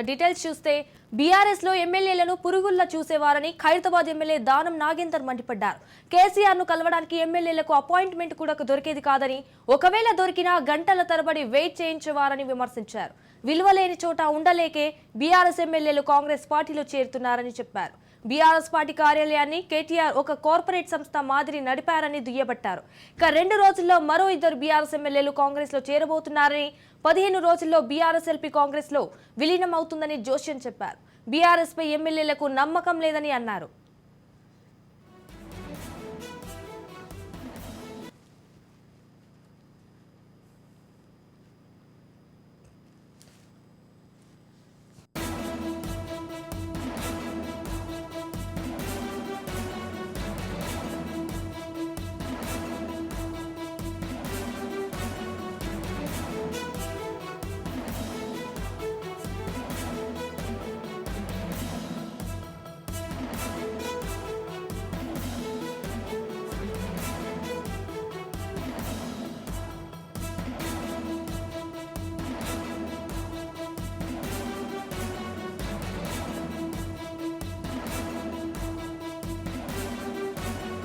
Details చూస్తే BRS లో ఎమ్మెల్యేలను పురుగుల్లా చూసేవారని ఖైరతాబాద్ ఎమ్మెల్యే దానం నాగేందర్ మండిపడ్డారు. కేసీఆర్ ను కలవడానికి ఎమ్మెల్యేలకు అపాయింట్మెంట్ కూడా దొరికేది కాదని, ఒకవేళ దొరికినా గంటల తరబడి వెయిట్ చేయించేవారని విమర్శించారు. విలువలేని చోట ఉండలేకే బీఆర్ఎస్ ఎమ్మెల్యేలు కాంగ్రెస్ పార్టీలో చేరుతున్నారని చెప్పారు. బీఆర్ఎస్ పార్టీ కార్యాలయాన్ని కేటీఆర్ ఒక కార్పొరేట్ సంస్థ మాదిరి నడిపారని దుయ్యబట్టారు. ఇక 2 రోజుల్లో మరో 2 బీఆర్ఎస్ ఎమ్మెల్యేలు కాంగ్రెస్ లో చేరబోతున్నారని, 15 రోజుల్లో బీఆర్ఎస్ ఎల్పీ కాంగ్రెస్ లో విలీనం అవుతుందని జోస్యం చెప్పారు. బీఆర్ఎస్ పై ఎమ్మెల్యేలకు నమ్మకం లేదని అన్నారు.